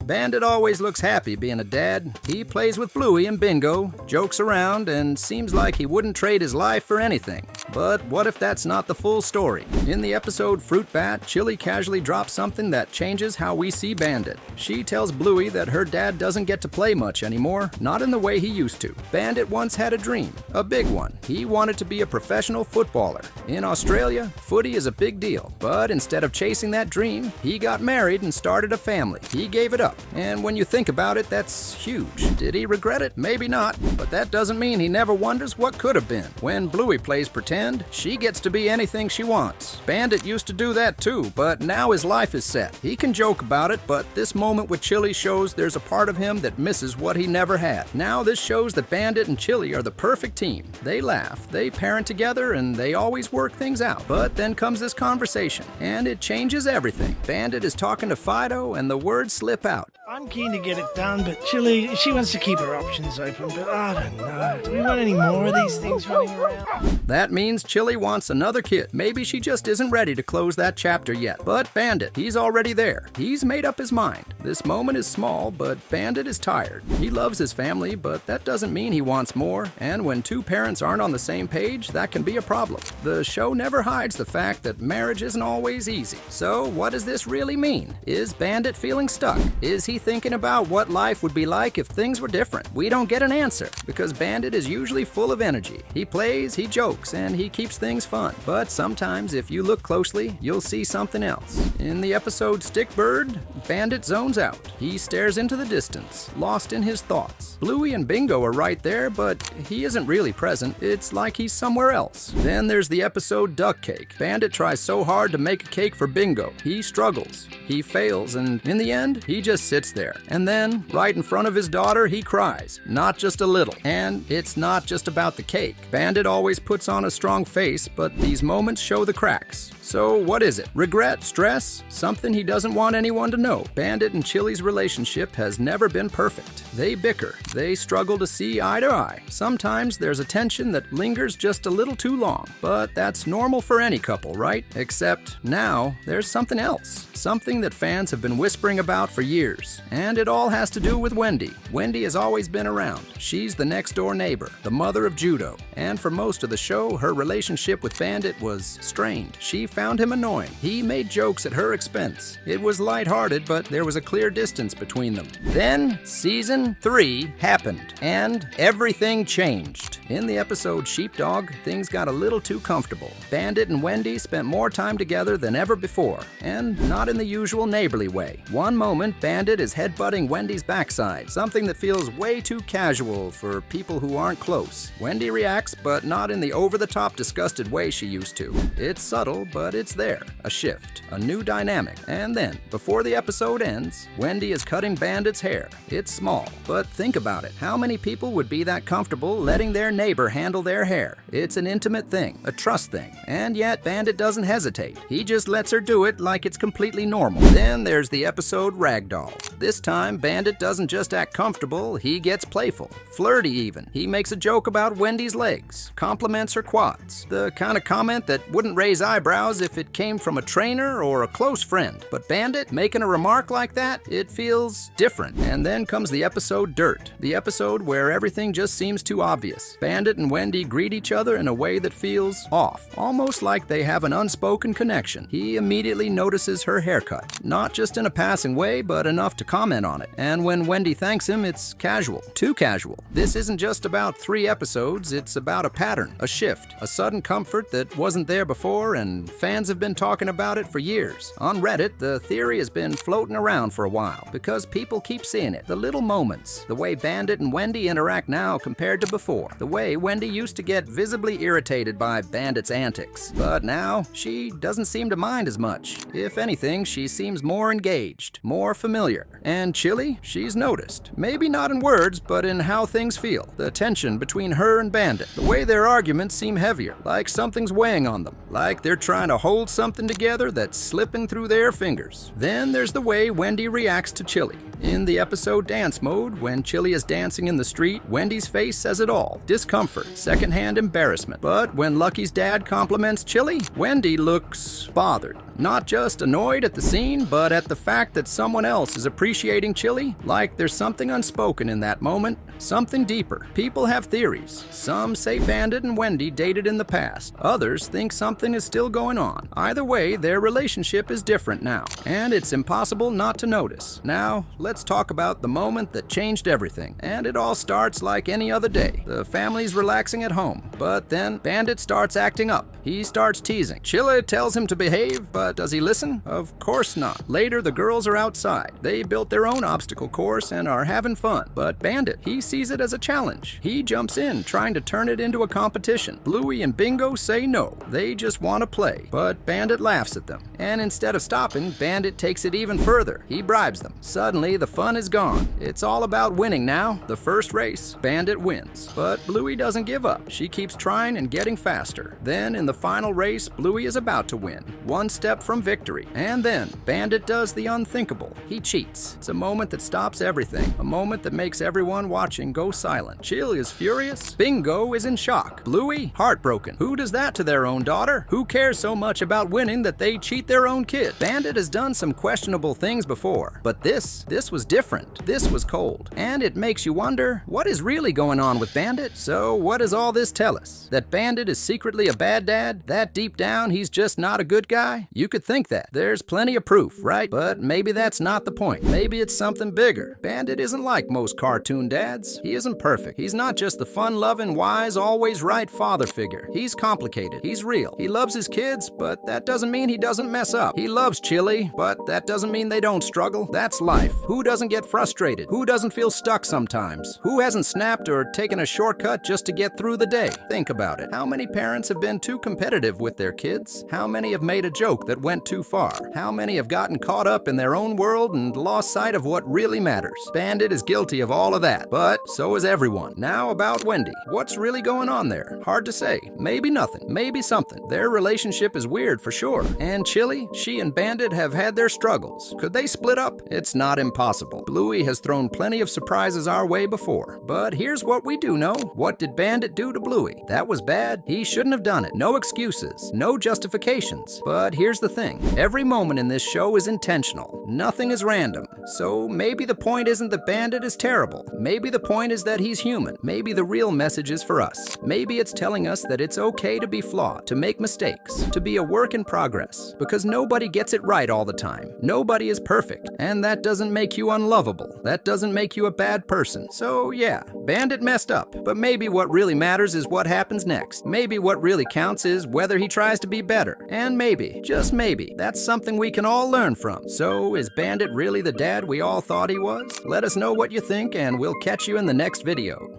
Bandit always looks happy being a dad. He plays with Bluey and Bingo, jokes around, and seems like he wouldn't trade his life for anything. But what if that's not the full story? In the episode Fruit Bat, Chili casually drops something that changes how we see Bandit. She tells Bluey that her dad doesn't get to play much anymore, not in the way he used to. Bandit once had a dream, a big one. He wanted to be a professional footballer. In Australia, footy is a big deal. But instead of chasing that dream, he got married and started a family. He gave it up. And when you think about it, that's huge. Did he regret it? Maybe not. But that doesn't mean he never wonders what could have been. When Bluey plays pretend, she gets to be anything she wants. Bandit used to do that too, but now his life is set. He can joke about it, but this moment with Chili shows there's a part of him that misses what he never had. Now this shows that Bandit and Chili are the perfect team. They laugh, they parent together, and they always work things out. But then comes this conversation, and it changes everything. Bandit is talking to Fido, and the words slip out. I'm keen to get it done, but Chili, she wants to keep her options open, but I don't know. Do we want any more of these things running around? That means Chili wants another kid. Maybe she just isn't ready to close that chapter yet. But Bandit, he's already there. He's made up his mind. This moment is small, but Bandit is tired. He loves his family, but that doesn't mean he wants more. And when two parents aren't on the same page, that can be a problem. The show never hides the fact that marriage isn't always easy. So what does this really mean? Is Bandit feeling stuck? Is he thinking about what life would be like if things were different? We don't get an answer, because Bandit is usually full of energy. He plays, he jokes, and he keeps things fun. But sometimes, if you look closely, you'll see something else. In the episode Stick Bird, Bandit zones out. He stares into the distance, lost in his thoughts. Bluey and Bingo are right there, but he isn't really present. It's like he's somewhere else. Then there's the episode Duck Cake. Bandit tries so hard to make a cake for Bingo. He struggles. He fails, and in the end, he just sits there. And then, right in front of his daughter, he cries. Not just a little. And it's not just about the cake. Bandit always puts on a strong face, but these moments show the cracks. So what is it? Regret? Stress? Something he doesn't want anyone to know. Bandit and Chili's relationship has never been perfect. They bicker. They struggle to see eye to eye. Sometimes there's a tension that lingers just a little too long. But that's normal for any couple, right? Except now, there's something else. Something that fans have been whispering about for years. And it all has to do with Wendy. Wendy has always been around. She's the next-door neighbor, the mother of Judo. And for most of the show, her relationship with Bandit was strained. She found him annoying. He made jokes at her expense. It was lighthearted, but there was a clear distance between them. Then, season 3 happened, and everything changed. In the episode Sheepdog, things got a little too comfortable. Bandit and Wendy spent more time together than ever before, and not in the usual neighborly way. One moment, Bandit is headbutting Wendy's backside, something that feels way too casual for people who aren't close. Wendy reacts, but not in the over-the-top disgusted way she used to. It's subtle, but it's there. A shift, a new dynamic. And then, before the episode ends, Wendy is cutting Bandit's hair. It's small, but think about it. How many people would be that comfortable letting their neighbor handle their hair? It's an intimate thing, a trust thing. And yet, Bandit doesn't hesitate. He just lets her do it like it's completely normal. Then there's the episode Ragdoll. This time, Bandit doesn't just act comfortable, he gets playful. Flirty even. He makes a joke about Wendy's legs, compliments her quads. The kind of comment that wouldn't raise eyebrows if it came from a trainer or a close friend. But Bandit making a remark like that, it feels different. And then comes the episode Dirt, the episode where everything just seems too obvious. Bandit and Wendy greet each other in a way that feels off, almost like they have an unspoken connection. He immediately notices her haircut, not just in a passing way, but enough to comment on it. And when Wendy thanks him, it's casual, too casual. This isn't just about 3 episodes, it's about a pattern, a shift, a sudden comfort that wasn't there before, and fans have been talking about it for years. On Reddit, the theory has been floating around for a while, because people keep seeing it. The little moments, the way Bandit and Wendy interact now compared to before, the way Wendy used to get visibly irritated by Bandit's antics. But now, she doesn't seem to mind as much. If anything, she seems more engaged, more familiar. And Chili, she's noticed. Maybe not in words, but in how things feel. The tension between her and Bandit. The way their arguments seem heavier, like something's weighing on them, like they're trying to hold something together that's slipping through their fingers. Then there's the way Wendy reacts to Chili. In the episode Dance Mode, when Chili is dancing in the street, Wendy's face says it all. discomfort, secondhand embarrassment. But when Lucky's dad compliments Chili, Wendy looks bothered. Not just annoyed at the scene, but at the fact that someone else is appreciating Chili, like there's something unspoken in that moment, something deeper. People have theories. Some say Bandit and Wendy dated in the past. Others think something is still going on. Either way, their relationship is different now, and it's impossible not to notice. Now, let's talk about the moment that changed everything. And it all starts like any other day. The family's relaxing at home, but then Bandit starts acting up. He starts teasing. Chili tells him to behave, but does he listen? Of course not. Later, the girls are outside. They built their own obstacle course and are having fun. But Bandit, he sees it as a challenge. He jumps in, trying to turn it into a competition. Bluey and Bingo say no. They just want to play. But Bandit laughs at them. And instead of stopping, Bandit takes it even further. He bribes them. Suddenly, the fun is gone. It's all about winning now. The first race, Bandit wins. But Bluey doesn't give up. She keeps trying and getting faster. Then, in the final race, Bluey is about to win. One step from victory. And then, Bandit does the unthinkable. He cheats. It's a moment that stops everything. A moment that makes everyone watching go silent. Chili is furious. Bingo is in shock. Bluey, heartbroken. Who does that to their own daughter? Who cares so much about winning that they cheat their own kid? Bandit has done some questionable things before, but this was different. This was cold. And it makes you wonder, what is really going on with Bandit? So what does all this tell us? That Bandit is secretly a bad dad? That deep down he's just not a good guy? You could think that. There's plenty of proof, right? But maybe that's not the point. Maybe it's something bigger. Bandit isn't like most cartoon dads. He isn't perfect. He's not just the fun-loving, wise, always right father figure. He's complicated. He's real. He loves his kids, but that doesn't mean he doesn't mess up. He loves Chili, but that doesn't mean they don't struggle. That's life. Who doesn't get frustrated? Who doesn't feel stuck sometimes? Who hasn't snapped or taken a shortcut just to get through the day? Think about it. How many parents have been too competitive with their kids? How many have made a joke that went too far? How many have gotten caught up in their own world and lost sight of what really matters? Bandit is guilty of all of that, but so is everyone. Now about Wendy. What's really going on there? Hard to say. Maybe nothing. Maybe something. Their relationship is weird for sure. And Chili, she and Bandit have had their struggles. Could they split up? It's not impossible. Bluey has thrown plenty of surprises our way before. But here's what we do know. What did Bandit do to Bluey? That was bad. He shouldn't have done it. No excuses. No justifications. But here's the thing. Every moment in this show is intentional. Nothing is random. So maybe the point isn't that Bandit is terrible. Maybe the point is that he's human. Maybe the real message is for us. Maybe it's telling us that it's okay to be flawed, to make mistakes, to be a work in progress. Because nobody gets it right all the time. Nobody is perfect. And that doesn't make you unlovable. That doesn't make you a bad person. So yeah, Bandit messed up. But maybe what really matters is what happens next. Maybe what really counts is whether he tries to be better. And maybe, just maybe, that's something we can all learn from. So is Bandit really the dad we all thought he was? Let us know what you think and we'll catch you in the next video.